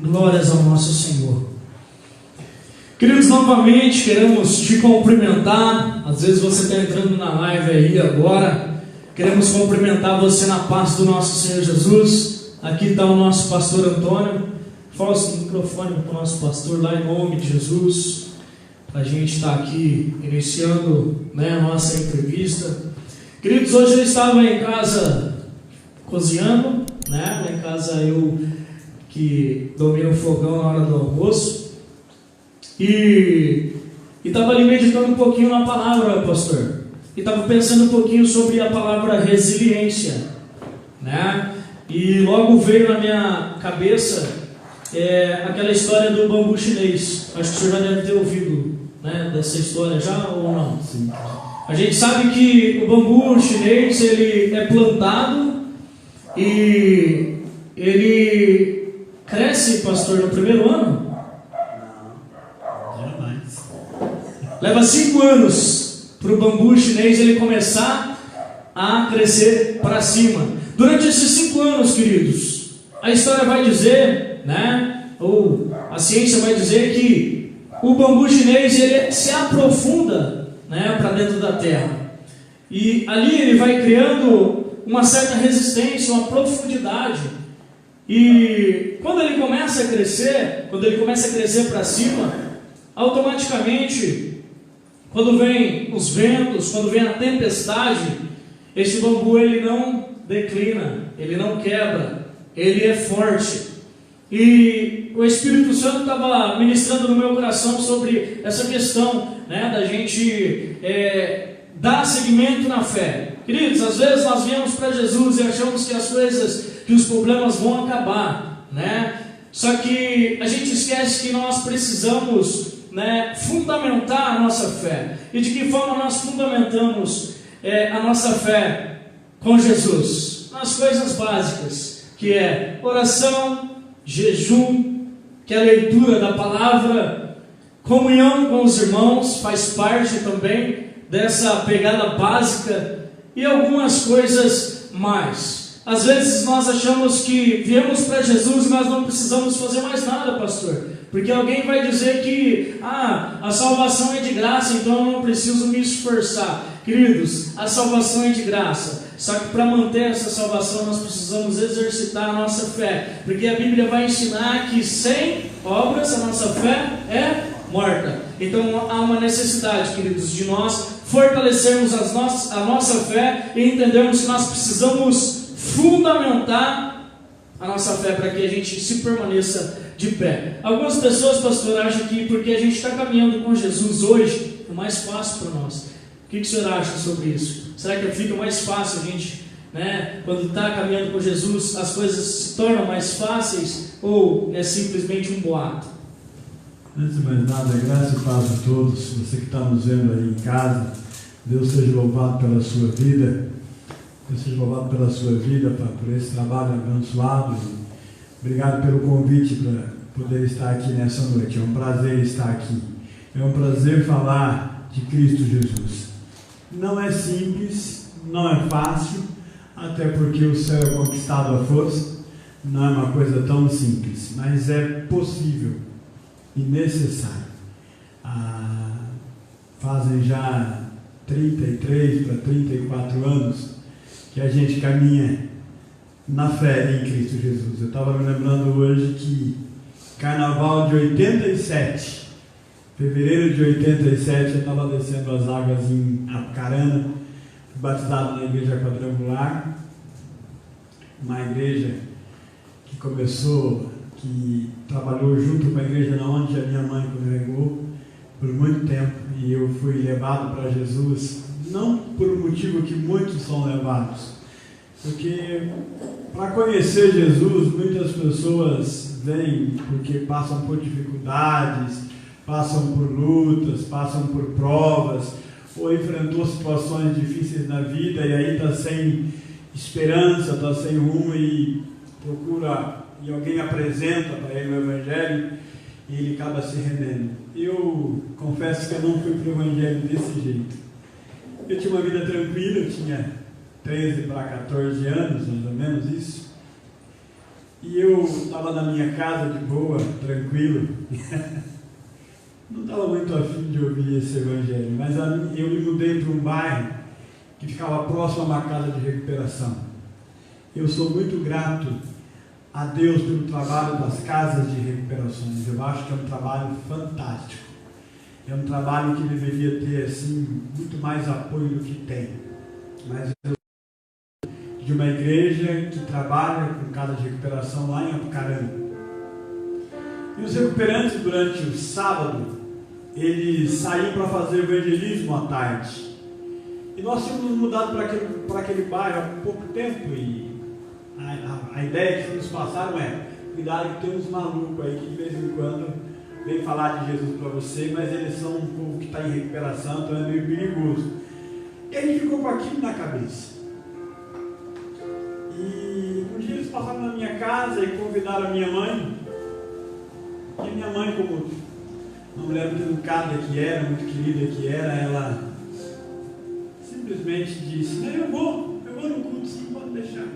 Glórias ao nosso Senhor. Queridos, novamente queremos te cumprimentar. Às vezes você está entrando na live aí agora. Queremos cumprimentar você na paz do nosso Senhor Jesus. Aqui está o nosso pastor Antônio. Fala o microfone para o nosso pastor lá em nome de Jesus. A gente está aqui iniciando, a nossa entrevista. Queridos, hoje eu estava em casa cozinhando, lá em casa eu que domino o fogão na hora do almoço. E estava ali meditando um pouquinho na palavra, pastor. E estava pensando um pouquinho sobre a palavra resiliência, E logo veio na minha cabeça aquela história do bambu chinês. Acho que o senhor já deve ter ouvido, dessa história já ou não? Sim. A gente sabe que o bambu chinês ele é plantado e ele cresce, pastor, no primeiro ano? Não, jamais. Leva 5 anos para o bambu chinês ele começar a crescer para cima. Durante esses 5 anos, queridos, a história vai dizer, ou a ciência vai dizer que o bambu chinês ele se aprofunda, para dentro da terra. E ali ele vai criando uma certa resistência, uma profundidade. E quando ele começa a crescer para cima, automaticamente, quando vem os ventos, quando vem a tempestade, esse bambu ele não declina, ele não quebra, ele é forte. E o Espírito Santo estava ministrando no meu coração sobre essa questão, da gente dar seguimento na fé. Queridos, às vezes nós viemos para Jesus e achamos que as coisas, que os problemas vão acabar, Só que a gente esquece que nós precisamos, fundamentar a nossa fé. E de que forma nós fundamentamos a nossa fé com Jesus? Nas coisas básicas, que é oração, jejum, que é a leitura da palavra, comunhão com os irmãos, faz parte também dessa pegada básica, e algumas coisas mais. Às vezes nós achamos que viemos para Jesus e nós não precisamos fazer mais nada, pastor, porque alguém vai dizer que a salvação é de graça, então eu não preciso me esforçar. Queridos, a salvação é de graça, só que para manter essa salvação nós precisamos exercitar a nossa fé, porque a Bíblia vai ensinar que sem obras a nossa fé é morta. Então há uma necessidade, queridos, de nós fortalecermos a nossa fé e entendermos que nós precisamos fundamentar a nossa fé para que a gente se permaneça de pé. Algumas pessoas, pastor, acham que porque a gente está caminhando com Jesus hoje, é mais fácil para nós. O que o senhor acha sobre isso? Será que fica mais fácil a gente, quando está caminhando com Jesus, as coisas se tornam mais fáceis, ou é simplesmente um boato? Antes de mais nada, graça e paz a todos. Você que está nos vendo aí em casa, Deus seja louvado pela sua vida. Deus seja louvado pela sua vida, por esse trabalho abençoado. Obrigado pelo convite para poder estar aqui nessa noite. É um prazer estar aqui. É um prazer falar de Cristo Jesus. Não é simples, não é fácil, até porque o céu é conquistado à força. Não é uma coisa tão simples, mas é possível e necessário. Fazem já 33 para 34 anos que a gente caminha na fé em Cristo Jesus. Eu estava me lembrando hoje que Carnaval de 87, fevereiro de 87, eu estava descendo as águas em Apucarana, fui batizado na igreja quadrangular, uma igreja que começou, que trabalhou junto com a igreja onde a minha mãe congregou por muito tempo, e eu fui levado para Jesus, não por um motivo que muitos são levados, porque para conhecer Jesus muitas pessoas vêm porque passam por dificuldades, passam por lutas, passam por provas, ou enfrentou situações difíceis na vida e aí está sem esperança, está sem rumo e procura, e alguém apresenta para ele o Evangelho e ele acaba se rendendo. Eu confesso que eu não fui para o Evangelho desse jeito. Eu tinha uma vida tranquila, eu tinha 13 para 14 anos, mais ou menos isso. E eu estava na minha casa de boa, tranquilo. Não estava muito afim de ouvir esse evangelho, mas eu me mudei para um bairro que ficava próximo a uma casa de recuperação. Eu sou muito grato a Deus pelo trabalho das casas de recuperações. Eu acho que é um trabalho fantástico. É um trabalho que deveria ter assim, muito mais apoio do que tem. Mas eu de uma igreja que trabalha com casa de recuperação lá em Apucarana. E os recuperantes, durante o sábado, eles saíam para fazer evangelismo à tarde. E nós tínhamos mudado para aquele bairro há pouco tempo, e a ideia que nos passaram é: cuidado que tem uns malucos aí que de vez em quando vem falar de Jesus para você, mas eles são um povo que está em recuperação, então é meio perigoso. E a gente ficou com aquilo na cabeça. E um dia eles passaram na minha casa e convidaram a minha mãe. E a minha mãe, como uma mulher muito educada que era, muito querida que era, ela simplesmente disse: não, eu vou no culto, sim, pode deixar.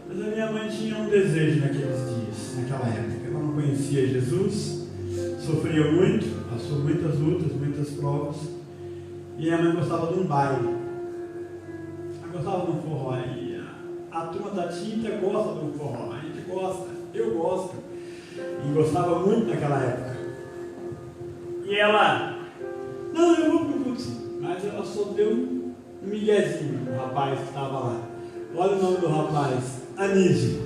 Mas a minha mãe tinha um desejo naqueles dias, naquela época. Ela não conhecia Jesus, sofria muito, passou muitas lutas, muitas provas. E a mãe gostava de um baile. Ela gostava de um forró. E a turma da tinta gosta de um forró. A gente gosta, eu gosto. E gostava muito naquela época. E ela: não, eu vou pro culto. Mas ela só deu um miguezinho no rapaz que estava lá. Olha o nome do rapaz: Anísio.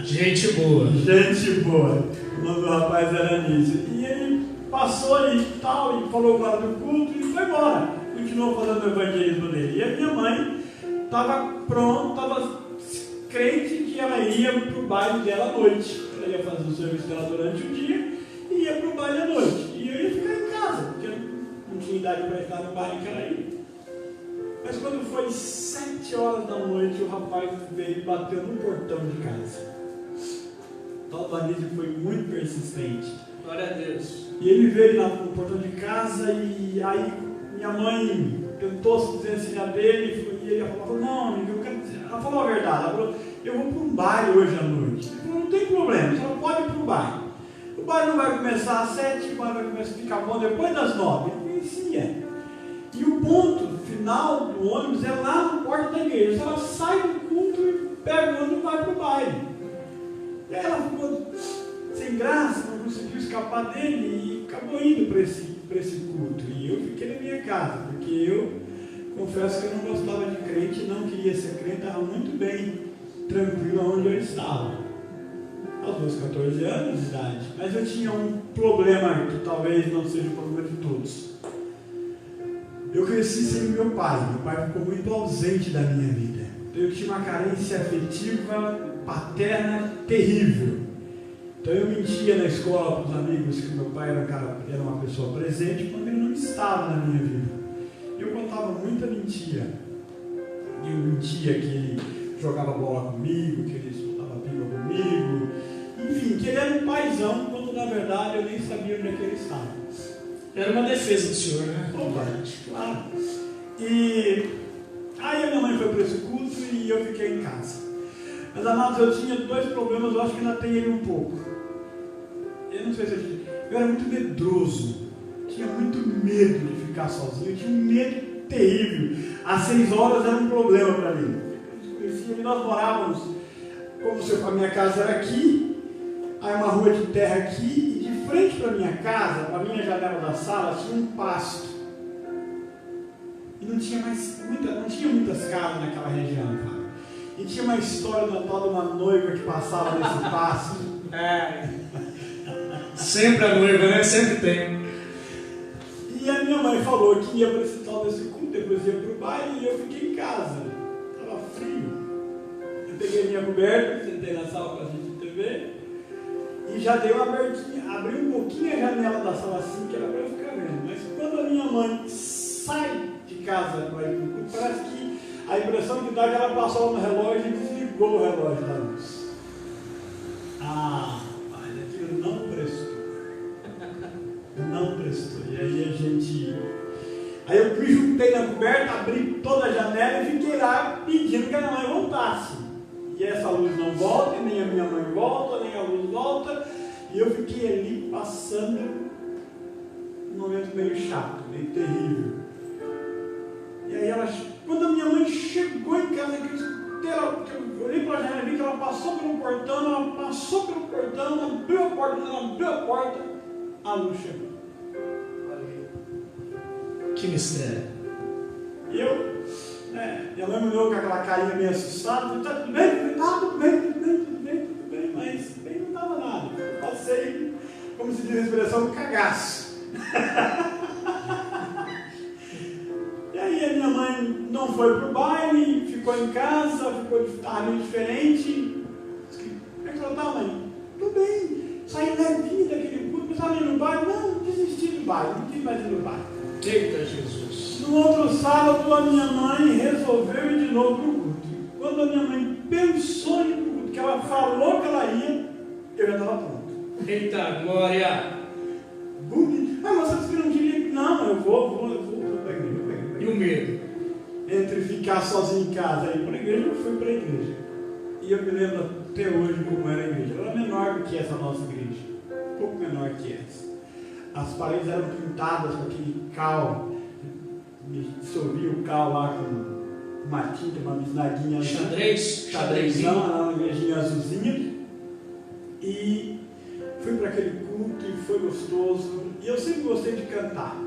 Gente boa. Gente boa. O nome do rapaz era Anísio. E ele passou e tal, e falou agora do culto e foi embora. Continuou fazendo o evangelismo dele. E a minha mãe estava pronta, estava crente que ela ia para o baile dela à noite. Ela ia fazer o serviço dela durante o dia e ia para o baile à noite. E eu ia ficar em casa, porque eu não tinha idade para estar no baile que ela ia. Mas quando foi 7 horas da noite, o rapaz veio e bateu no portão de casa. O tal do Anísio foi muito persistente. Glória a Deus. E ele veio no portão de casa e aí minha mãe tentou se desvencilhar dele e ele falou: não, amigo, eu quero dizer. Ela falou a verdade. Ela falou: eu vou para um baile hoje à noite. Ele falou: não tem problema, você pode ir para um baile. O baile não vai começar às 7, o baile vai começar a ficar bom depois das 9. Ele conhecia. E o ponto final do ônibus é lá na porta da igreja. Ela sai do culto e pega o ônibus e vai para o baile. E aí ela ficou sem graça, não conseguiu escapar dele e acabou indo para esse culto. E eu fiquei na minha casa, porque eu confesso que eu não gostava de crente, não queria ser crente, estava muito bem tranquilo onde eu estava. Aos meus 14 anos de idade. Mas eu tinha um problema que talvez não seja o problema de todos. Eu cresci sem meu pai. Meu pai ficou muito ausente da minha vida. Eu tinha uma carência afetiva, paterna, terrível. Então eu mentia na escola para os amigos que meu pai era uma pessoa presente quando ele não estava na minha vida. Eu contava muita mentira. Eu mentia que ele jogava bola comigo, que ele soltava pipa comigo. Enfim, que ele era um paizão, quando na verdade eu nem sabia onde é que ele estava. Era uma defesa do senhor, né? Claro. E aí a minha mãe foi para esse culto e eu fiquei em casa. Mas, amados, eu tinha 2 problemas, eu acho que ainda tenho ele um pouco. Eu não sei se eu era muito medroso. Tinha muito medo de ficar sozinho. Eu tinha um medo terrível. Às 6 horas era um problema para mim. Nós morávamos, como se a minha casa era aqui, aí uma rua de terra aqui, e de frente para a minha casa, para a minha janela da sala, tinha um pasto. E não tinha muitas casas naquela região, cara. E tinha uma história da tal de uma noiva que passava nesse pasto. Sempre a noiva, né? Sempre tem. E a minha mãe falou que ia para esse tal desse culto, depois ia para o baile, e eu fiquei em casa. Estava frio. Eu peguei minha coberta, sentei na sala para assistir TV, e já dei uma abertinha, abri um pouquinho a janela da sala assim, que era para eu ficar vendo. Mas quando a minha mãe sai de casa para ir para o culto, parece que a impressão que dá é que ela passou no relógio e desligou o relógio da luz. Mas aquilo não prestou. Não prestou. E aí aí eu me juntei na coberta, abri toda a janela e fiquei lá pedindo que a minha mãe voltasse. e essa luz não volta, e nem a minha mãe volta, nem a luz volta, e eu fiquei ali passando um momento meio chato, meio terrível. E aí quando a minha mãe chegou em casa, eu olhei para a janela e vi que ela passou pelo portão, abriu a porta, a luz chegou. Que mistério. E minha mãe me olhou com aquela carinha meio assustada, tá tudo bem? Tá tudo bem, mas bem não estava nada. Eu passei, como se diz a expressão, cagaço. E aí a minha mãe não foi pro baile, ficou em casa, estava meio diferente. Como é que ela tá, mãe? Tudo bem, saí levinho daquele culto, precisava ir no baile. Não, desisti do baile, não quis mais ir no baile. Eita Jesus. No outro sábado, a minha mãe resolveu ir de novo para o culto. Quando a minha mãe pensou em ir para o culto, que ela falou que ela ia, eu já estava pronto. Eita glória. Bonito. Mas você disse que não queria. Não, eu vou para a igreja. E o medo? Entre ficar sozinho em casa e ir para a igreja, eu fui para a igreja. E eu me lembro até hoje como era a igreja. Ela era menor do que essa nossa igreja. Um pouco menor que essa. As paredes eram pintadas com aquele cal. Dissolvia o cal lá com uma tinta, uma bisnaguinha. Xadrezão, uma igrejinha azulzinha. E fui para aquele culto e foi gostoso. E eu sempre gostei de cantar.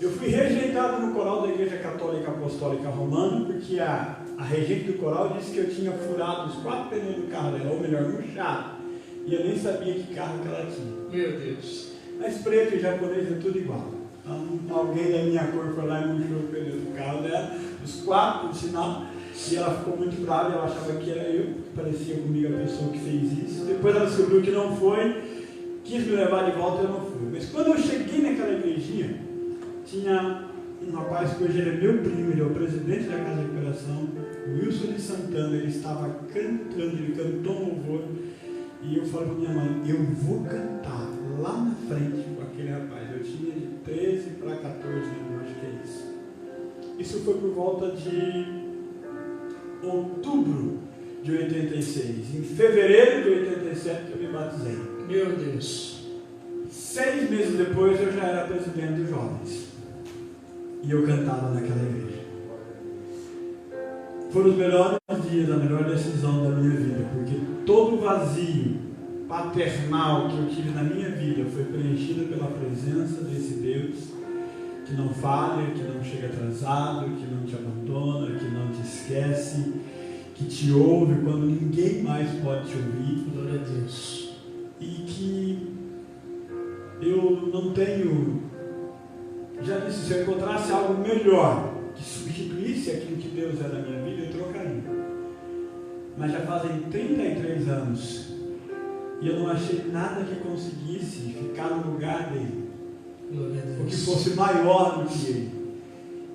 Eu fui rejeitado no coral da Igreja Católica Apostólica Romana, porque a regente do coral disse que eu tinha furado os 4 pneus do carro dela, ou melhor, murchado. E eu nem sabia que carro que ela tinha. Meu Deus. Mas preto e japonês é tudo igual. Então, alguém da minha cor foi lá e murchou o pneu do carro dela, os 4, por sinal, e ela ficou muito brava, ela achava que era eu, parecia comigo a pessoa que fez isso. Depois ela descobriu que não foi, quis me levar de volta e eu não fui. Mas quando eu cheguei naquela igrejinha, tinha um rapaz que hoje ele é meu primo, ele é o presidente da Casa de Recuperação, Wilson de Santana. Ele estava cantando, ele cantou um louvor, e eu falei para minha mãe, eu vou cantar lá na frente com aquele rapaz. Eu tinha de 13 para 14 anos, acho que é isso. Isso foi por volta de outubro de 86. Em fevereiro de 87 eu me batizei. Meu Deus. 6 meses depois eu já era presidente dos jovens. E eu cantava naquela igreja. Foram os melhores dias, a melhor decisão da minha vida, porque todo o vazio paternal que eu tive na minha vida foi preenchido pela presença desse Deus que não falha, que não chega atrasado, que não te abandona, que não te esquece, que te ouve quando ninguém mais pode te ouvir. Glória a Deus. E que eu não tenho, já disse, se eu encontrasse algo melhor que substituísse aquilo que Deus é na minha vida, eu trocaria. Mas já fazem 33 anos e eu não achei nada que conseguisse ficar no lugar dele, ou que fosse maior do que ele.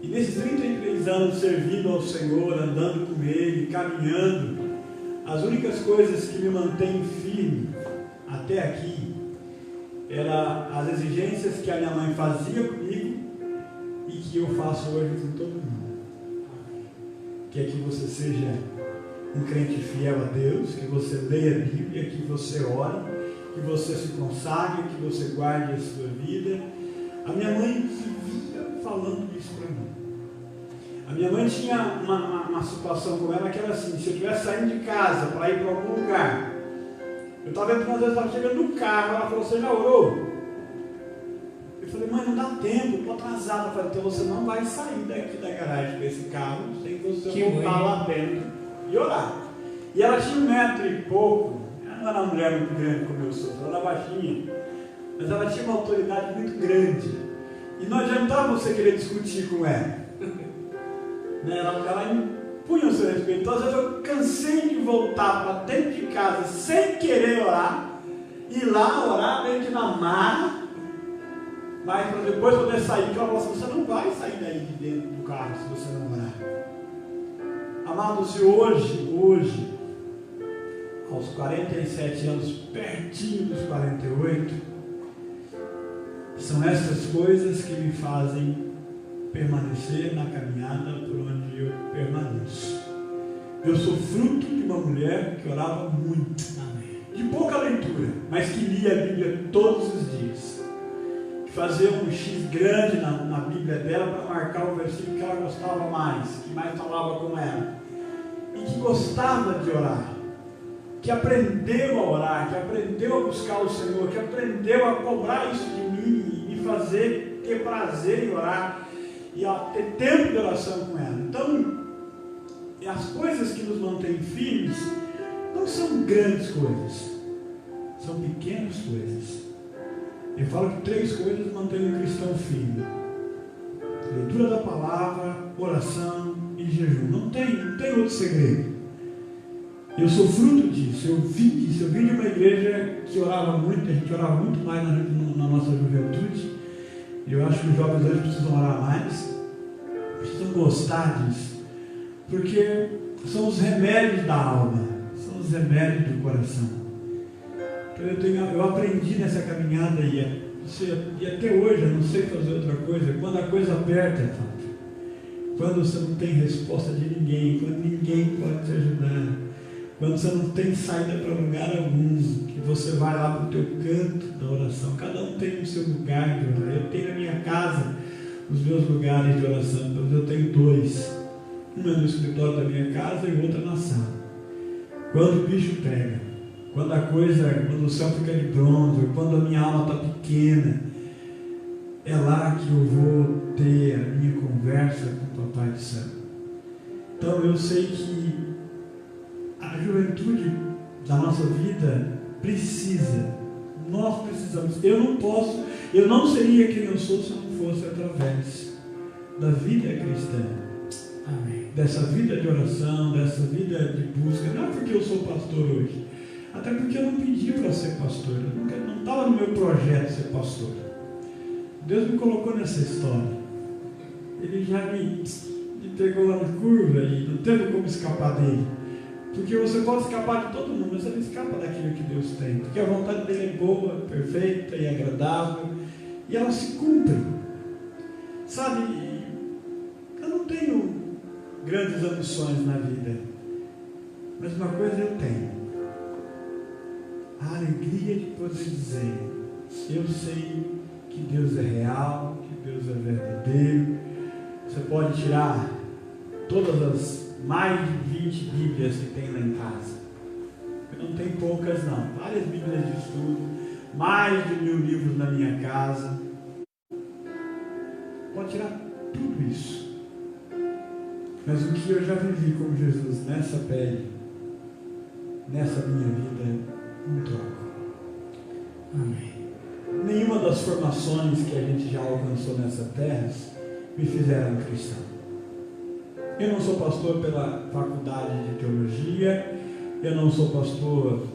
E nesses 33 anos servindo ao Senhor, andando com ele, caminhando, as únicas coisas que me mantêm firme até aqui eram as exigências que a minha mãe fazia comigo e que eu faço hoje com todo mundo. Que é que você seja um crente fiel a Deus, que você leia a Bíblia, que você ore, que você se consagre, que você guarde a sua vida. A minha mãe vivia falando isso para mim. A minha mãe tinha uma situação com ela que era assim: se eu estivesse saindo de casa para ir para algum lugar, eu estava entrando, às vezes estava chegando no carro, ela falou: você já orou? Eu falei: mãe, não dá tempo, estou atrasada. Ela falou: então você não vai sair daqui da garagem com esse carro sem você voltar lá dentro e orar. E ela tinha 1 metro e pouco, ela não era uma mulher muito grande como eu sou, ela era baixinha, mas ela tinha uma autoridade muito grande, e não adiantava você querer discutir com ela. Ela impunha o seu respeito. Então às vezes eu cansei de voltar para dentro de casa sem querer orar, ir lá orar meio que na marra, mas para depois poder sair, porque ela falou assim: você não vai sair daí de dentro do carro se você não orar. Amados, e hoje, aos 47 anos, pertinho dos 48, são essas coisas que me fazem permanecer na caminhada por onde eu permaneço. Eu sou fruto de uma mulher que orava muito. Amém. De pouca leitura, mas que lia a Bíblia todos os dias. Que fazia um X grande na Bíblia dela para marcar o versículo que ela gostava mais, que mais falava com ela. E que gostava de orar. Que aprendeu a orar, que aprendeu a buscar o Senhor, que aprendeu a cobrar isso de mim e me fazer ter prazer em orar e a ter tempo de oração com ela. Então, as coisas que nos mantêm firmes não são grandes coisas, são pequenas coisas. Eu falo que 3 coisas mantêm o cristão firme: leitura da palavra, oração e jejum. Não tem outro segredo. Eu sou fruto disso, eu vim de uma igreja que orava muito, a gente orava muito mais na nossa juventude. E eu acho que os jovens hoje precisam orar mais, precisam gostar disso, porque são os remédios da alma, são os remédios do coração. Então eu aprendi nessa caminhada e até hoje eu não sei fazer outra coisa. Quando a coisa aperta, quando você não tem resposta de ninguém, quando ninguém pode te ajudar, quando você não tem saída para lugar algum, que você vai lá para o teu canto da oração. Cada um tem o seu lugar de orar. Eu tenho na minha casa os meus lugares de oração, mas eu tenho 2. Um é no escritório da minha casa e o outro é na sala. Quando o bicho pega, quando o céu fica de bronze, quando a minha alma está pequena, é lá que eu vou ter a minha conversa com o Papai do Céu. Então eu sei que a juventude da nossa vida nós precisamos. Eu não seria quem eu sou se não fosse através da vida cristã. Amém. Dessa vida de oração, dessa vida de busca. Não é porque eu sou pastor hoje, até porque eu não pedi para ser pastor, não estava no meu projeto ser pastor. Deus me colocou nessa história. Ele já me pegou lá na curva e não teve como escapar dele. Porque você pode escapar de todo mundo, mas você não escapa daquilo que Deus tem. Porque a vontade dele é boa, perfeita e agradável. E ela se cumpre. Sabe, eu não tenho grandes ambições na vida. Mas uma coisa eu tenho: a alegria de poder dizer: eu sei que Deus é real, que Deus é verdadeiro. Você pode tirar todas as mais de 20 Bíblias que tem lá em casa. Eu não tenho poucas não, várias Bíblias de estudo, mais de 1000 livros na minha casa. Pode tirar tudo isso. Mas o que eu já vivi com Jesus nessa pele, nessa minha vida, não troco. Amém. Nenhuma das formações que a gente já alcançou nessa terra me fizeram cristão. Eu não sou pastor pela faculdade de teologia, eu não sou pastor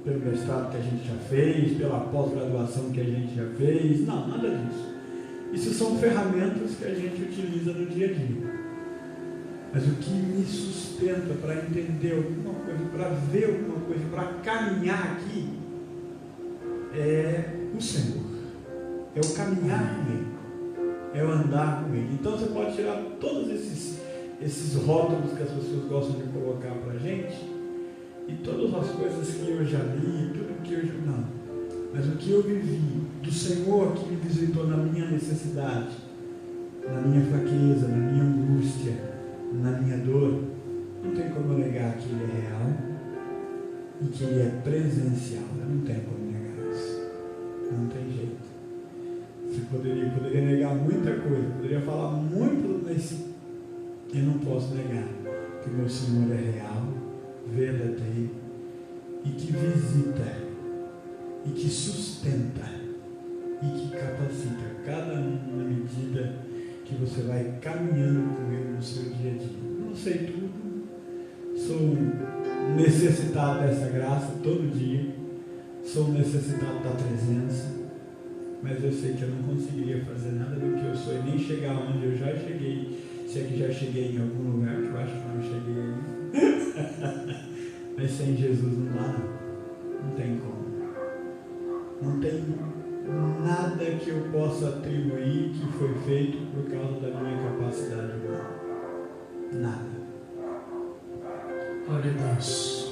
pelo mestrado que a gente já fez, pela pós-graduação que a gente já fez, não, nada disso. Isso são ferramentas que a gente utiliza no dia a dia. Mas o que me sustenta para entender alguma coisa, para ver alguma coisa, para caminhar aqui, é o Senhor. É o caminhar com Ele. É o andar com Ele. Então você pode tirar todos esses rótulos que as pessoas gostam de colocar para a gente, e todas as coisas que eu já li, tudo que eu já... Não. Mas o que eu vivi do Senhor que me visitou na minha necessidade, na minha fraqueza, na minha angústia, na minha dor, não tem como eu negar que Ele é real e que Ele é presencial. Não tem como negar isso. Não tem jeito. Você poderia negar muita coisa, poderia falar muito, mas eu não posso negar que o meu Senhor é real, verdadeiro e que visita e que sustenta e que capacita cada um na medida que você vai caminhando com Ele no seu dia a dia. Não sei tudo, sou necessitado dessa graça todo dia, sou necessitado da presença, mas eu sei que eu não conseguiria fazer nada do que eu sou e nem chegar onde eu já cheguei, se é que já cheguei em algum lugar, que eu acho que não cheguei ainda. Mas sem Jesus não dá, não tem como. Não tem nada que eu possa atribuir que foi feito por causa da minha capacidade humana. Nada. Glória a Deus.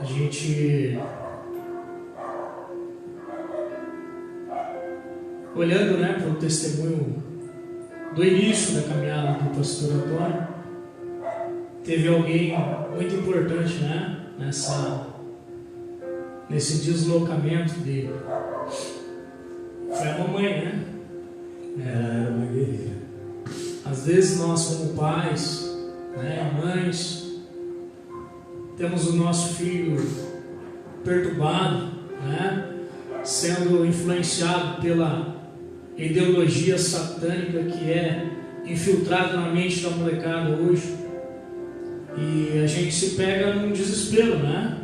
A gente, olhando, né, para o testemunho do início da caminhada do pastor Antônio, teve alguém muito importante, né, nesse deslocamento dele. Foi a mamãe, né? Ela era uma guerreira. Às vezes nós, como pais, né, mães, temos o nosso filho perturbado, né, sendo influenciado pela ideologia satânica que é infiltrada na mente da molecada hoje. E a gente se pega num desespero, né?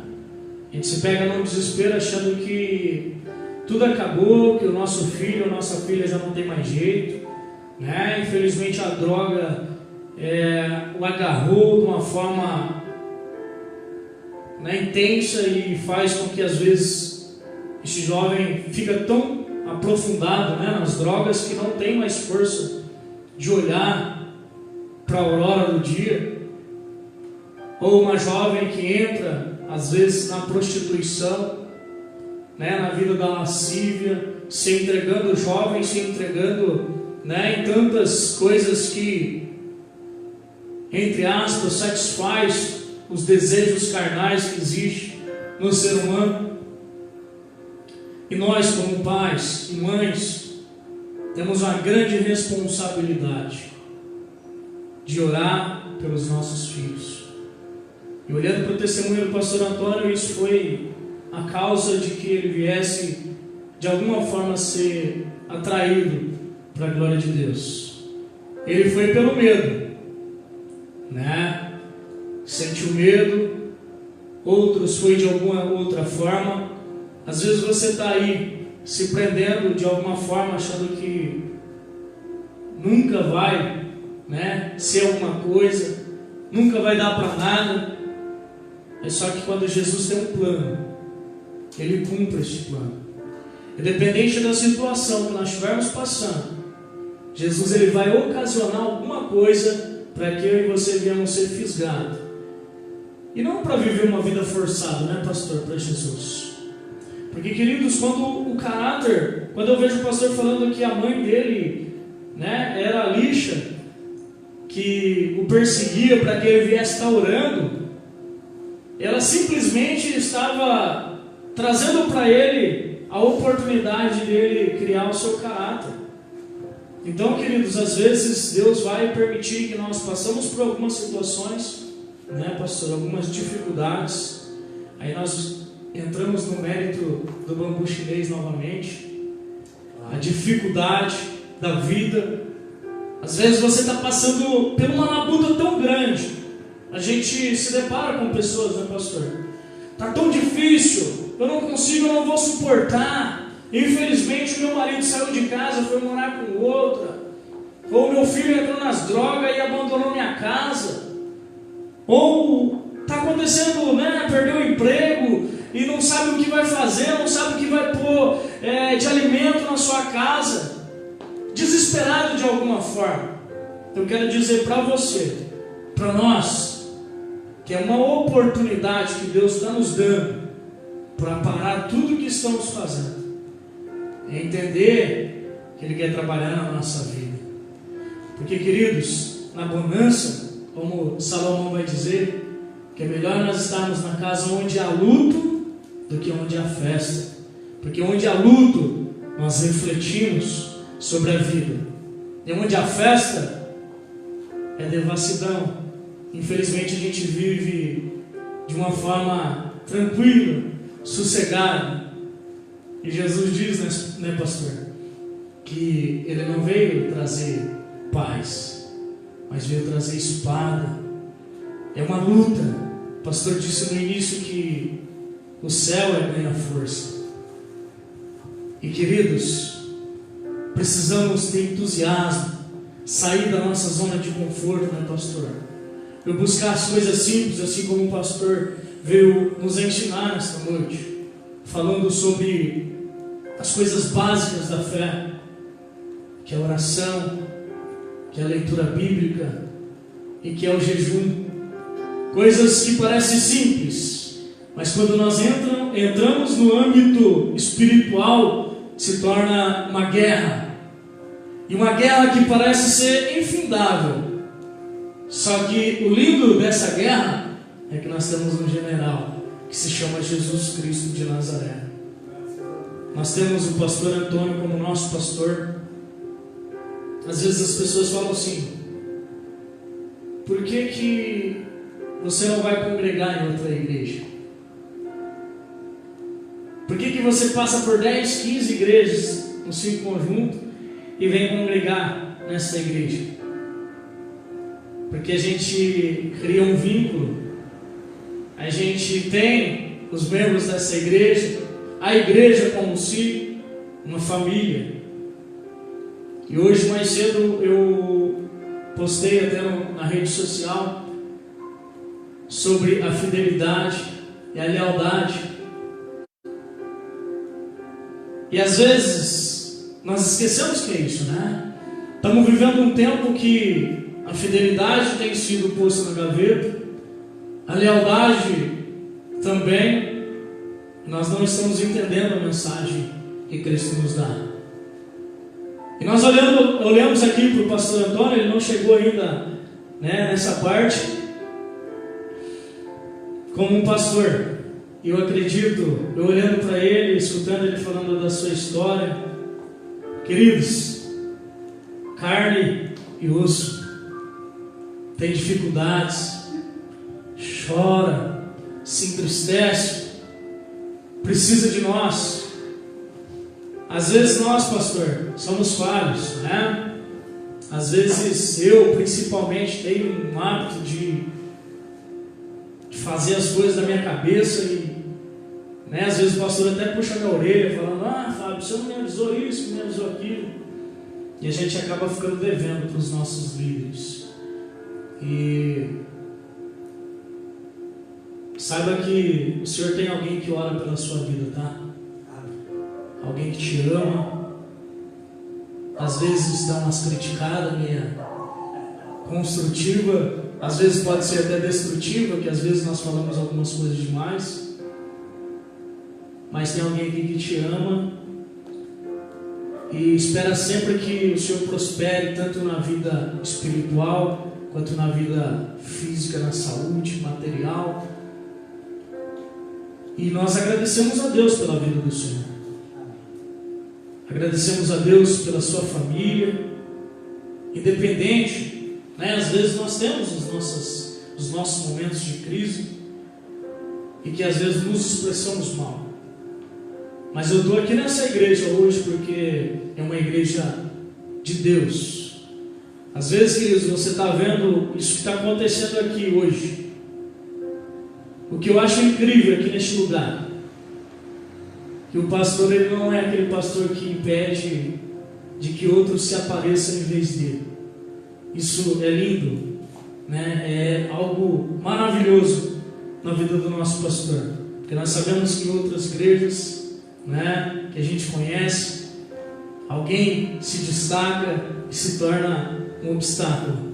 A gente se pega num desespero achando que tudo acabou, que o nosso filho, a nossa filha já não tem mais jeito, né? Infelizmente a droga o agarrou de uma forma, né, intensa, e faz com que às vezes esse jovem fica tão aprofundado, né, nas drogas que não tem mais força de olhar para a aurora do dia. Ou uma jovem que entra às vezes na prostituição, né, na vida da lascívia, se entregando jovem, se entregando, né, em tantas coisas que, entre aspas, satisfaz os desejos carnais que existem no ser humano. E nós, como pais e mães, temos uma grande responsabilidade de orar pelos nossos filhos. E olhando para o testemunho do pastor Antônio, isso foi a causa de que ele viesse de alguma forma ser atraído para a glória de Deus. Ele foi pelo medo, né? Sentiu medo. Outros foi de alguma outra forma. Às vezes você está aí se prendendo de alguma forma, achando que nunca vai, né, ser alguma coisa, nunca vai dar para nada. É só que quando Jesus tem um plano, Ele cumpre este plano. Independente da situação que nós estivermos passando, Jesus ele vai ocasionar alguma coisa para que eu e você venhamos ser fisgados. E não para viver uma vida forçada, né, pastor, para Jesus. Porque, queridos, quando eu vejo o pastor falando que a mãe dele, né, era a lixa, que o perseguia para que ele viesse estar orando, ela simplesmente estava trazendo para ele a oportunidade dele criar o seu caráter. Então, queridos, às vezes Deus vai permitir que nós passamos por algumas situações, né, pastor, algumas dificuldades. Aí nós entramos no mérito do bambu chinês novamente. A dificuldade da vida. Às vezes você está passando por uma labuta tão grande. A gente se depara com pessoas, né, pastor? Está tão difícil, eu não consigo, eu não vou suportar. Infelizmente, meu marido saiu de casa, foi morar com outra. Ou meu filho entrou nas drogas e abandonou minha casa. Ou está acontecendo, né, perdeu o emprego e não sabe o que vai fazer, não sabe o que vai pôr de alimento na sua casa. Desesperado de alguma forma. Eu quero dizer para você, para nós, que é uma oportunidade que Deus está nos dando para parar tudo o que estamos fazendo. É entender que Ele quer trabalhar na nossa vida. Porque, queridos, na bonança, como Salomão vai dizer, que é melhor nós estarmos na casa onde há luto do que onde há festa. Porque onde há luto, nós refletimos sobre a vida. E onde há festa, é devassidão. Infelizmente a gente vive de uma forma tranquila, sossegada. E Jesus diz, né, pastor, que Ele não veio trazer paz, mas veio trazer espada. É uma luta. O pastor disse no início que o céu ganha força. E, queridos, precisamos ter entusiasmo, sair da nossa zona de conforto, né, pastor? Eu buscar as coisas simples, assim como o pastor veio nos ensinar nesta noite, falando sobre as coisas básicas da fé, que é a oração, que é a leitura bíblica e que é o jejum. Coisas que parecem simples, mas quando nós entramos no âmbito espiritual, se torna uma guerra. E uma guerra que parece ser infindável. Só que o lindo dessa guerra é que nós temos um general que se chama Jesus Cristo de Nazaré. Nós temos o pastor Antônio como nosso pastor. Às vezes as pessoas falam assim: por que você não vai congregar em outra igreja? Por que você passa por 10, 15 igrejas no seu conjunto e vem congregar nessa igreja? Porque a gente cria um vínculo, a gente tem os membros dessa igreja, a igreja como si, uma família. E hoje mais cedo eu postei até na rede social sobre a fidelidade e a lealdade. E às vezes nós esquecemos que é isso, né? Estamos vivendo um tempo que a fidelidade tem sido posta na gaveta, a lealdade também. Nós não estamos entendendo a mensagem que Cristo nos dá. E nós olhamos aqui para o pastor Antônio, ele não chegou ainda, né, nessa parte, como um pastor. E eu acredito, eu olhando para ele, escutando ele falando da sua história, queridos, carne e osso, tem dificuldades, chora, se entristece, precisa de nós. Às vezes nós, pastor, somos falhos, né? Às vezes eu, principalmente, tenho um hábito de fazer as coisas da minha cabeça e, né, às vezes o pastor até puxa minha orelha, falando: ah, Fábio, você não me avisou isso, não me avisou aquilo. E a gente acaba ficando devendo para os nossos líderes. E saiba que o Senhor tem alguém que ora pela sua vida, tá? Alguém que te ama. Às vezes dá umas criticadas meia construtiva, às vezes pode ser até destrutiva, que às vezes nós falamos algumas coisas demais. Mas tem alguém aqui que te ama e espera sempre que o Senhor prospere, tanto na vida espiritual quanto na vida física, na saúde, material. E nós agradecemos a Deus pela vida do Senhor. Agradecemos a Deus pela sua família, independente, né? Às vezes nós temos os nossos momentos de crise e que às vezes nos expressamos mal. Mas eu estou aqui nessa igreja hoje porque é uma igreja de Deus. Às vezes, queridos, você está vendo isso que está acontecendo aqui hoje. O que eu acho incrível aqui neste lugar, que o pastor, ele não é aquele pastor que impede de que outros se apareçam em vez dele. Isso é lindo, né? É algo maravilhoso na vida do nosso pastor, porque nós sabemos que em outras igrejas, né, que a gente conhece, alguém se destaca e se torna um obstáculo.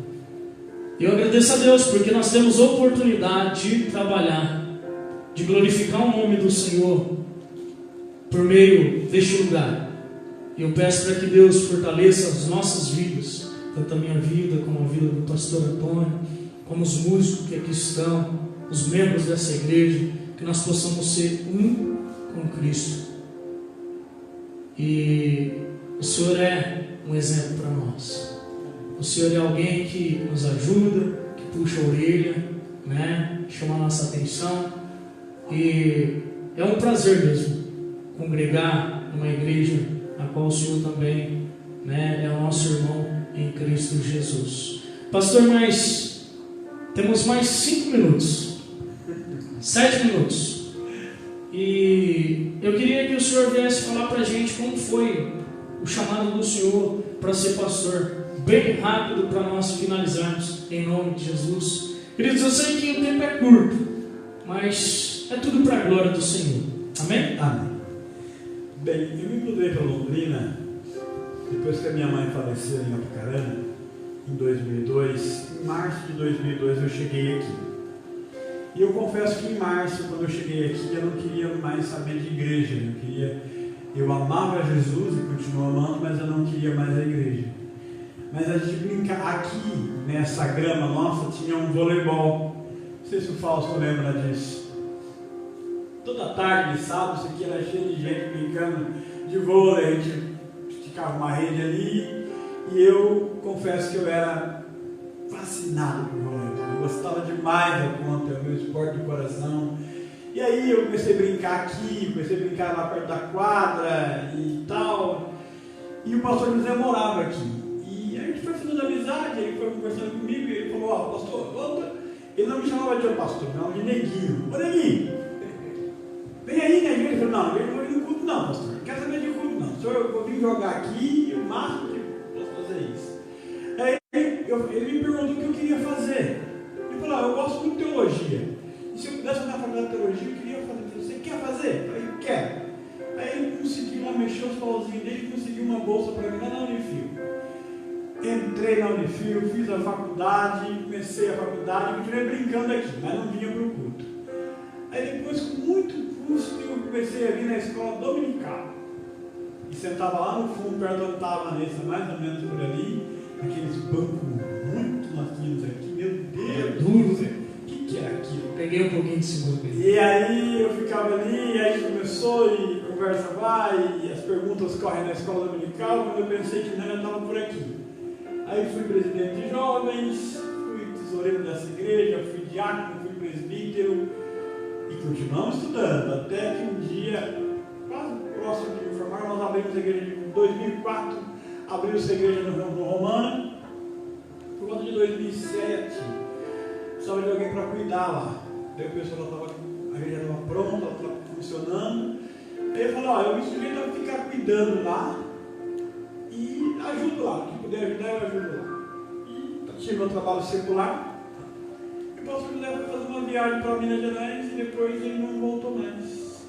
Eu agradeço a Deus porque nós temos oportunidade de trabalhar, de glorificar o nome do Senhor por meio deste lugar. E eu peço para que Deus fortaleça as nossas vidas, tanto a minha vida como a vida do pastor Antônio, como os músicos que aqui estão, os membros dessa igreja, que nós possamos ser um com Cristo. E o Senhor é um exemplo para nós. O Senhor é alguém que nos ajuda, que puxa a orelha, né? Chama a nossa atenção. E é um prazer mesmo congregar numa igreja a qual o Senhor também, né, é o nosso irmão em Cristo Jesus. Pastor, temos mais 5 minutos, 7 minutos. E eu queria que o Senhor viesse falar para a gente como foi o chamado do Senhor para ser pastor. Bem rápido para nós finalizarmos, em nome de Jesus. Queridos, eu sei que o tempo é curto, mas é tudo para a glória do Senhor. Amém? Amém. Bem, eu me mudei para Londrina depois que a minha mãe faleceu em Apucarana, em 2002. Em março de 2002 eu cheguei aqui. E eu confesso que em março, quando eu cheguei aqui, eu não queria mais saber de igreja. Eu amava Jesus e continuo amando, mas eu não queria mais a igreja. Mas a gente brincar aqui, nessa grama nossa, tinha um voleibol. Não sei se o Fausto lembra disso. Toda tarde de sábado, isso aqui era cheio de gente brincando de vôlei. A gente esticava uma rede ali. E eu confesso que eu era fascinado por voleibol. Eu gostava demais da conta, é o meu esporte do coração. E aí eu comecei a brincar aqui, comecei a brincar lá perto da quadra e tal. E o pastor José morava aqui. E a gente foi fazendo amizade, ele foi conversando comigo e ele falou, ó, pastor, volta. Ele não me chamava de pastor, me chamava de Neguinho. Ô Neguinho, vem aí, Neguinho. Ele falou, não, eu não vou ir no culto não, pastor. Não quero saber de culto não. Só eu vou vir jogar aqui e o máximo que eu posso fazer isso. Aí ele me perguntou o que eu queria fazer. Ele falou, eu gosto muito de teologia. E se eu pudesse na faculdade de teologia, eu queria fazer. Você quer fazer? Eu falei, quero. Aí ele conseguiu lá mexer os pauzinhos dele, conseguiu uma bolsa para mim lá na Unifil. Entrei na Unifil, fiz a faculdade, comecei a faculdade, continuei brincando aqui, mas não vinha para o culto. Aí depois, com muito custo, eu comecei a vir na escola dominical. E sentava lá no fundo, perto onde estava a Vanessa, mais ou menos por ali, aqueles bancos muito macios aqui, meu Deus, duro, o que era aquilo? Peguei um pouquinho de seguro. E aí eu ficava ali, e aí começou, e a conversa vai, e as perguntas correm na escola dominical. Quando eu pensei que não, eu estava por aqui. Aí fui presidente de jovens, fui tesoureiro dessa igreja, fui diácono, fui presbítero, e continuamos estudando, até que um dia, quase próximo de me formar, nós abrimos a igreja em 2004, abrimos a igreja no Romano, por volta de 2007, precisava de alguém para cuidar lá. Daí o pessoal a igreja estava pronta, ela estava funcionando. Aí ele falou, eu me sujeito a ficar cuidando lá e ajudo lá. Se puder ajudar, eu ajudo lá. E tive meu trabalho secular. E o pastor José foi fazer uma viagem para Minas Gerais e depois ele não voltou mais.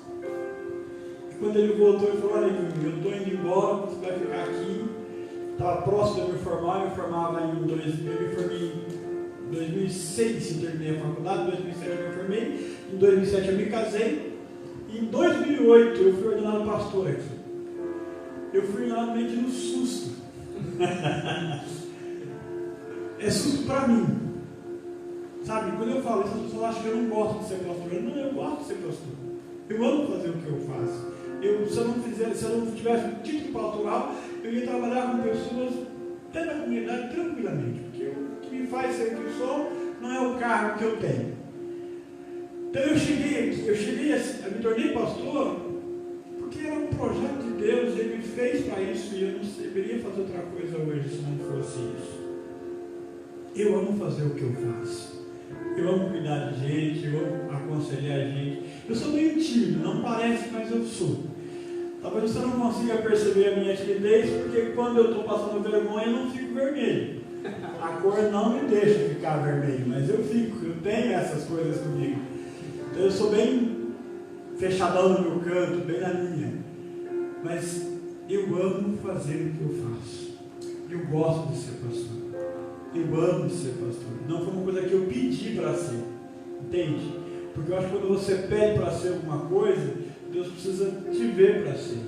E quando ele voltou, ele falou, olha, eu estou indo embora, você vai ficar aqui. Estava próximo de me formar, eu formava em 2000, eu me formei em 2006, eu terminei a faculdade, em 2007 eu me formei, em 2007 eu me casei, e em 2008 eu fui ordenado pastor aqui. Eu fui ordenado meio que no susto. É susto para mim. Sabe, quando eu falo isso, as pessoas acham que eu não gosto de ser pastor. Não, eu gosto de ser pastor. Eu amo fazer o que eu faço. Se eu não tivesse título pastoral, eu ia trabalhar com pessoas até na comunidade tranquilamente. Porque o que me faz ser o que eu sou não é o cargo que eu tenho. Então eu cheguei aqui, me tornei pastor, porque era um projeto de Deus, Ele me fez para isso e eu não deveria fazer outra coisa hoje se não fosse isso. Eu amo fazer o que eu faço. Eu amo cuidar de gente, eu amo aconselhar gente. Eu sou meio tímido, não parece, mas eu sou. Talvez você não consiga perceber a minha timidez, porque quando eu estou passando vergonha, eu não fico vermelho. A cor não me deixa ficar vermelho, mas eu fico, eu tenho essas coisas comigo. Então eu sou bem fechadão no meu canto, bem na minha. Mas eu amo fazer o que eu faço. Eu gosto de ser pastor. Eu amo ser pastor. Não foi uma coisa que eu pedi para ser. Entende? Porque eu acho que quando você pede para ser alguma coisa, Deus precisa te ver para ser.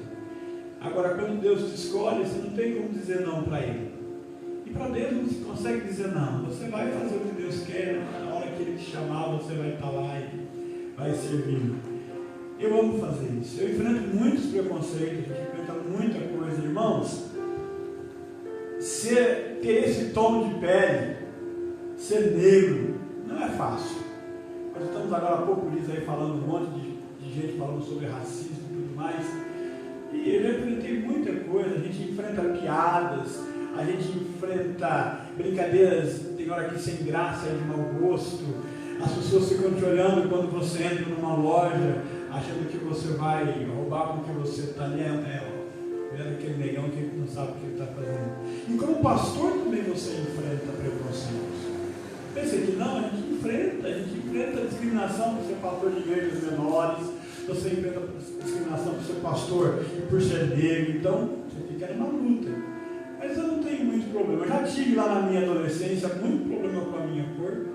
Agora, quando Deus te escolhe, você não tem como dizer não para Ele. E para Deus não se consegue dizer não. Você vai fazer o que Deus quer, na hora que Ele te chamar, você vai estar lá e vai servir. Eu amo fazer isso. Eu enfrento muitos preconceitos, a gente enfrenta muita coisa. Irmãos, ter esse tom de pele, ser negro, não é fácil. Nós estamos agora há pouco dias aí falando um monte de gente falando sobre racismo e tudo mais. E eu já enfrentei muita coisa. A gente enfrenta piadas, a gente enfrenta brincadeiras, tem hora que sem graça, de mau gosto. As pessoas ficam te olhando quando você entra numa loja, achando que você vai roubar porque você está ali, vendo aquele negão que não sabe o que ele está fazendo. E como pastor também você enfrenta preconceitos. Pensa que não, a gente enfrenta discriminação por ser pastor de igrejas menores, você enfrenta discriminação por ser pastor e por ser negro, então você fica numa luta. Mas eu não tenho muito problema. Eu já tive lá na minha adolescência muito problema com a minha cor,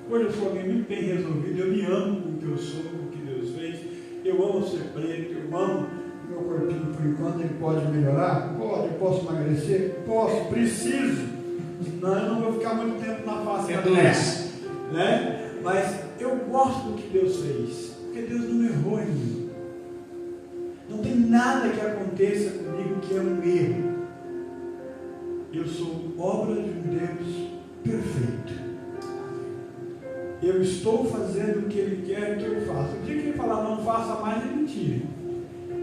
Hoje eu sou alguém muito bem resolvido, eu me amo com o que eu sou, com o que Deus fez, eu amo ser preto, eu amo meu corpinho por enquanto, ele pode melhorar? Pode. Eu posso emagrecer? Posso, preciso. Senão eu não vou ficar muito tempo na face da terra, né? Mas eu gosto do que Deus fez, porque Deus não errou em mim. Não tem nada que aconteça comigo que é um erro. Eu sou obra de um Deus perfeito. Eu estou fazendo o que Ele quer que eu faça. O dia que Ele falar não faça mais, é mentira.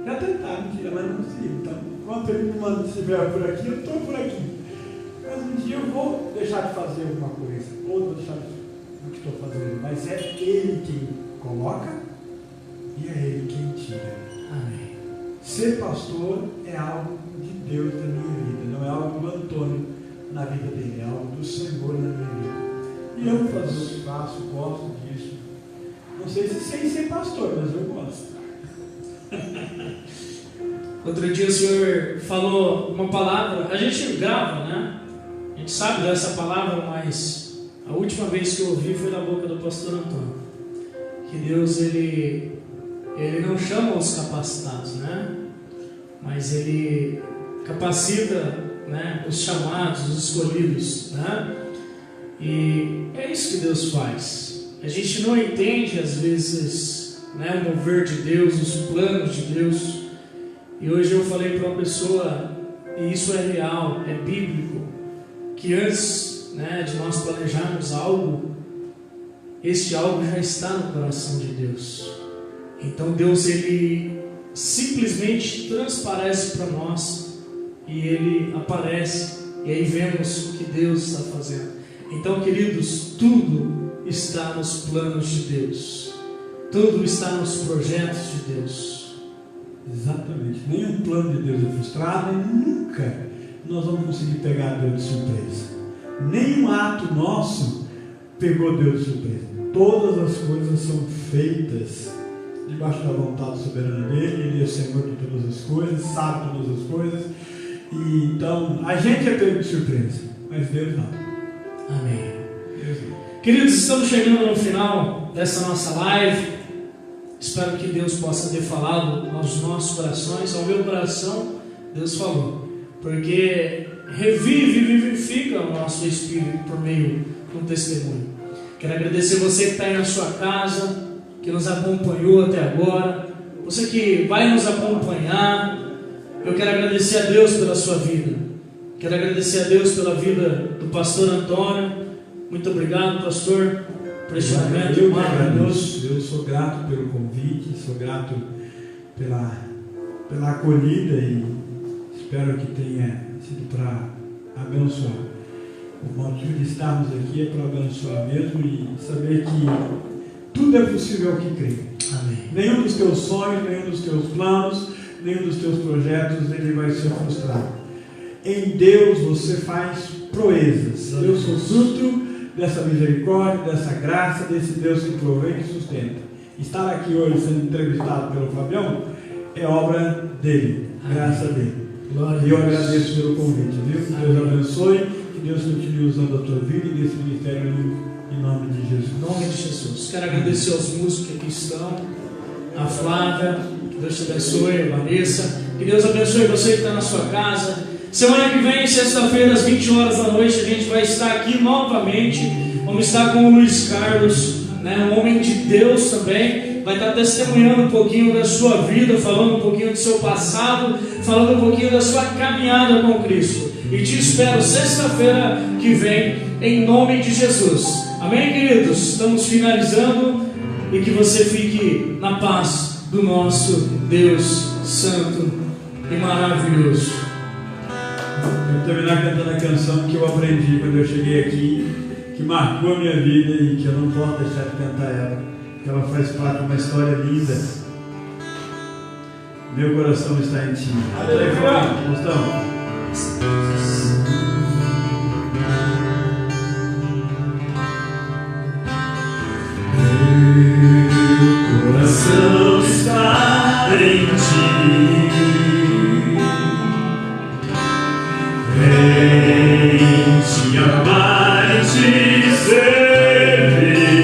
Já tentaram, mentira, mas não consigo. Então, enquanto Ele me manda estiver por aqui, eu estou por aqui. Mas um dia eu vou deixar de fazer alguma coisa, ou vou deixar o que estou fazendo. Mas é Ele quem coloca e é Ele quem tira. Amém. Ser pastor é algo de Deus na minha vida, não é algo do Antônio na vida dele, é algo do Senhor na minha vida. E eu fazer o que faço, gosto disso. Não sei se sei ser pastor, mas eu gosto. Outro dia o senhor falou uma palavra, a gente grava, né? A gente sabe dessa palavra, mas a última vez que eu ouvi foi da boca do pastor Antônio. Que Deus, Ele não chama os capacitados, né? Mas Ele capacita, né, os chamados, os escolhidos, né? E é isso que Deus faz. A gente não entende às vezes, né, o mover de Deus, os planos de Deus. E hoje eu falei para uma pessoa, e isso é real, é bíblico, que antes, né, de nós planejarmos algo, este algo já está no coração de Deus. Então Deus, Ele simplesmente transparece para nós e Ele aparece, e aí vemos o que Deus está fazendo. Então, queridos, tudo está nos planos de Deus, tudo está nos projetos de Deus. Exatamente, nenhum plano de Deus é frustrado e nunca nós vamos conseguir pegar Deus de surpresa. Nenhum ato nosso pegou Deus de surpresa. Todas as coisas são feitas debaixo da vontade soberana dele. Ele é Senhor de todas as coisas, sabe todas as coisas. E então, a gente é pego de surpresa, mas Deus não. Amém. Queridos, estamos chegando no final dessa nossa live. Espero que Deus possa ter falado aos nossos corações, ao meu coração. Deus falou, porque revive e vivifica o nosso espírito por meio do testemunho. Quero agradecer você que está aí na sua casa, que nos acompanhou até agora, você que vai nos acompanhar. Eu quero agradecer a Deus pela sua vida. Quero agradecer a Deus pela vida do pastor Antônio. Muito obrigado, pastor, por este momento maravilhoso. Eu sou grato pelo convite, sou grato pela acolhida e espero que tenha sido para abençoar. O motivo de estarmos aqui é para abençoar mesmo e saber que tudo é possível ao que crê. Amém. Nenhum dos teus sonhos, nenhum dos teus planos, nenhum dos teus projetos ele vai ser frustrado. Em Deus você faz proezas. Eu sou fruto dessa misericórdia, dessa graça, desse Deus que provê e que sustenta. Estar aqui hoje sendo entrevistado pelo Fabião é obra dele, graça dele. E eu agradeço pelo convite, viu? Que Deus abençoe, que Deus continue usando a tua vida e desse ministério em nome de Jesus. Em nome de Jesus. Quero agradecer aos músicos que aqui estão, a Flávia, que Deus te abençoe, a Vanessa, que Deus abençoe você que está na sua casa. Semana que vem, sexta-feira, às 20 horas da noite, a gente vai estar aqui novamente. Vamos estar com o Luiz Carlos, né, um homem de Deus também. Vai estar testemunhando um pouquinho da sua vida, falando um pouquinho do seu passado, falando um pouquinho da sua caminhada com Cristo. E te espero sexta-feira que vem, em nome de Jesus. Amém, queridos? Estamos finalizando e que você fique na paz do nosso Deus Santo e maravilhoso. Eu vou terminar cantando a canção que eu aprendi quando eu cheguei aqui, que marcou a minha vida e que eu não posso deixar de cantar ela, porque ela faz parte de uma história linda. Meu coração está em ti. Aleluia! Gostamos? Meu coração está em ti. Vem te amar e te servir.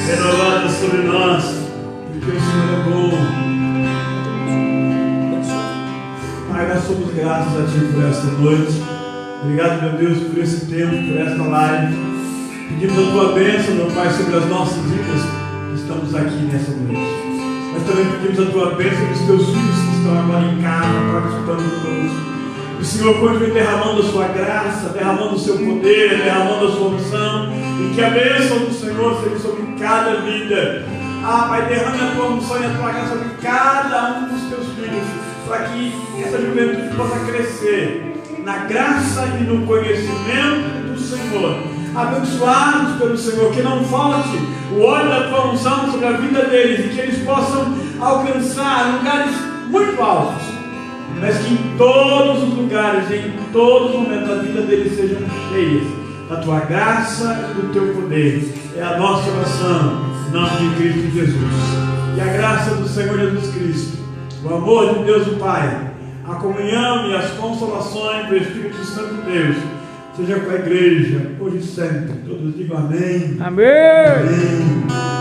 renovada sobre nós, porque o Senhor é bom. Pai, nós somos gratos a Ti por esta noite. Obrigado, meu Deus, por esse tempo, por esta live. Pedimos a Tua bênção, meu Pai, sobre as nossas vidas que estamos aqui nessa noite. Nós também pedimos a Tua bênção sobre os Teus filhos que estão agora em casa, participando conosco. Que o Senhor continue derramando a Sua graça, derramando o Seu poder, derramando a Sua unção, e que a bênção do Senhor seja sobre cada vida. Pai, derrame a Tua unção e a Tua graça sobre cada um dos Teus filhos, para que essa juventude possa crescer na graça e no conhecimento do Senhor, abençoados pelo Senhor, que não falte o óleo da Tua unção sobre a vida deles, e que eles possam alcançar lugares muito altos, mas que em todos os lugares, em todos os momentos da vida deles sejam cheias da Tua graça e do Teu poder. É a nossa oração, em nome de Cristo Jesus. E a graça do Senhor Jesus Cristo, o amor de Deus o Pai, a comunhão e as consolações do Espírito Santo de Deus, seja com a igreja, hoje e sempre. Todos digam amém. Amém. Amém.